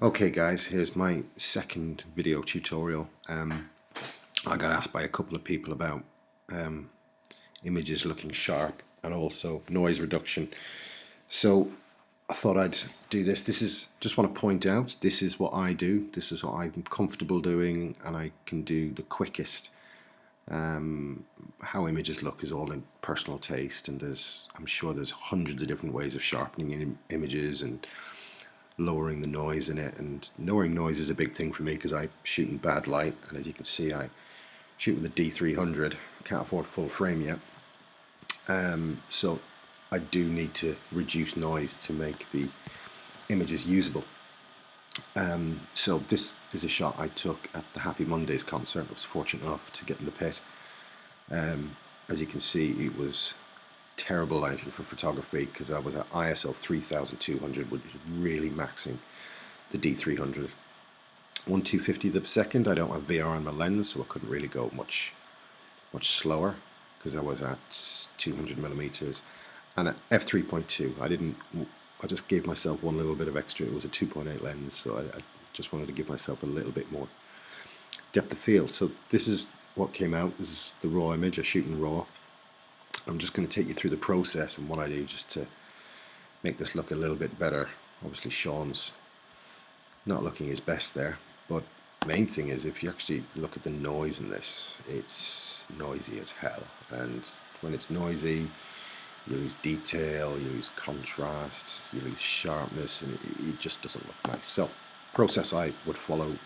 Okay guys, here's my second video tutorial. I got asked by a couple of people about um, images looking sharp and also noise reduction. So I thought I'd do this. This is, just want to point out, this is what I do. This is what I'm comfortable doing and I can do the quickest. How images look is all in personal taste, and I'm sure there's hundreds of different ways of sharpening images and lowering the noise in it. And lowering noise is a big thing for me because I shoot in bad light, and as you can see I shoot with a D300. Can't afford full frame yet, so I do need to reduce noise to make the images usable. So this is a shot I took at the Happy Mondays concert. I was fortunate enough to get in the pit. As you can see, it was terrible lighting for photography because I was at ISO 3200, which is really maxing the D300. 1/250th of a second. I don't have VR on my lens, so I couldn't really go much slower because I was at 200 millimeters. And at f3.2, I just gave myself one little bit of extra. It was a 2.8 lens, so I just wanted to give myself a little bit more depth of field. So this is what came out. This is the raw image. I shoot in raw. I'm just going to take you through the process and what I do just to make this look a little bit better. Obviously Sean's not looking his best there, but main thing is if you actually look at the noise in this, it's noisy as hell, and when it's noisy you lose detail, you lose contrast, you lose sharpness, and it just doesn't look nice. So process I would follow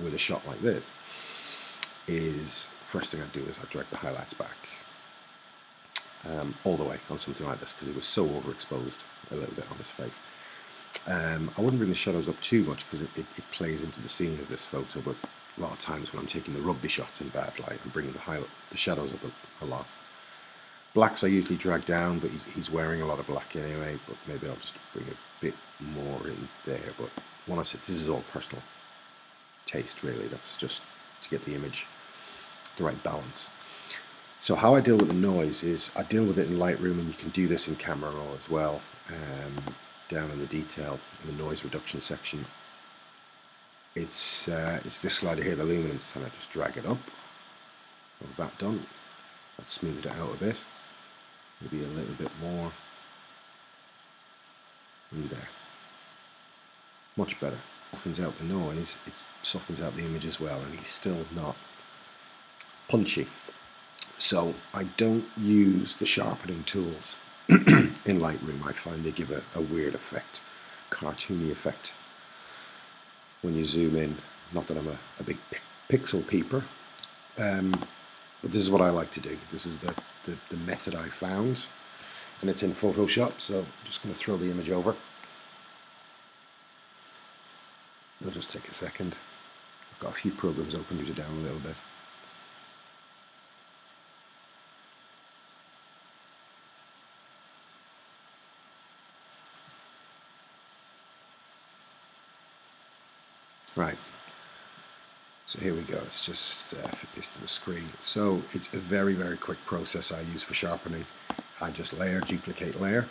with a shot like this is, first thing I do is I drag the highlights back all the way on something like this because it was so overexposed a little bit on his face. I wouldn't bring the shadows up too much because it plays into the scene of this photo, but a lot of times when I'm taking the rugby shots in bad light, I'm bringing the shadows up a lot. Blacks I usually drag down, but he's wearing a lot of black anyway, but maybe I'll just bring a bit more in there. But when I said this is all personal taste really, that's just to get the image the right balance. So how I deal with the noise is I deal with it in Lightroom, and you can do this in Camera Raw as well. Down in the detail, in the noise reduction section, it's this slider here, the luminance, and I just drag it up. With that done, I'd smooth it out a bit, maybe a little bit more, and there. Much better. Softens out the noise, it softens out the image as well, and he's still not punchy. So I don't use the sharpening tools in Lightroom. I find they give a weird effect, cartoony effect when you zoom in. Not that I'm a big pixel peeper, but this is what I like to do. This is the method I found, and it's in Photoshop, so I'm just going to throw the image over. It'll just take a second. I've got a few programs open, move it down a little bit. Right, so here we go. Let's just fit this to the screen. So it's a very, very quick process I use for sharpening. I just layer, duplicate, layer,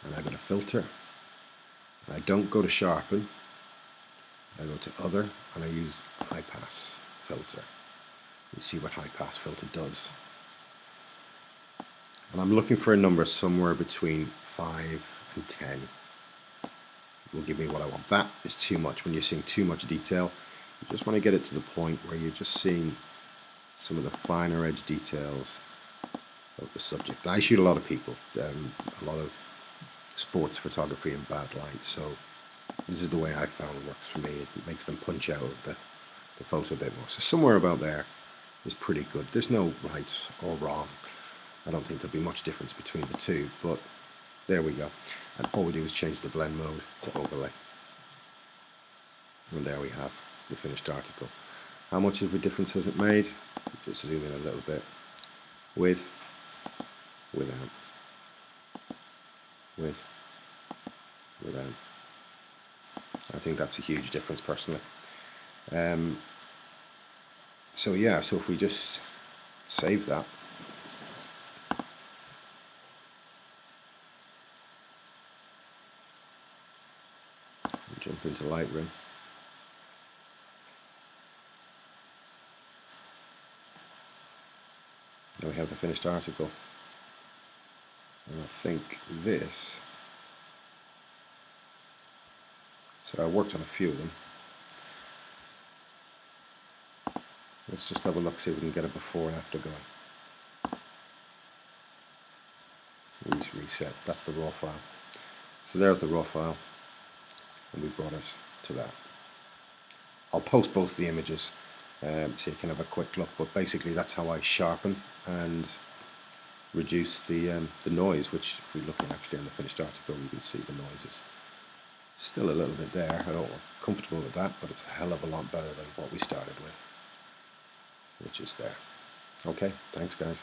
and I go to filter. I don't go to sharpen. I go to other, and I use high pass filter. You see what high pass filter does. And I'm looking for a number somewhere between 5 and 10. Will give me what I want. That is too much. When you're seeing too much detail, you just want to get it to the point where you're just seeing some of the finer edge details of the subject. I shoot a lot of people, a lot of sports photography in bad light, so this is the way I found it works for me. It makes them punch out of the photo a bit more. So somewhere about there is pretty good. There's no right or wrong. I don't think there'll be much difference between the two, but there we go. And all we do is change the blend mode to overlay. And there we have the finished article. How much of a difference has it made? Just zoom in a little bit. With, without, with, without. I think that's a huge difference personally. So yeah, so if we just save that. Jump into Lightroom. Now we have the finished article. And I think this, so I worked on a few of them. Let's just have a look, see if we can get a before and after going. Reset, that's the raw file. So there's the raw file, and we brought it to that. I'll post both the images so you can have a quick look, but basically that's how I sharpen and reduce the noise, which if we look actually on the finished article, you can see the noise is still a little bit there. I don't feel comfortable with that, but it's a hell of a lot better than what we started with, which is there. Okay, thanks guys.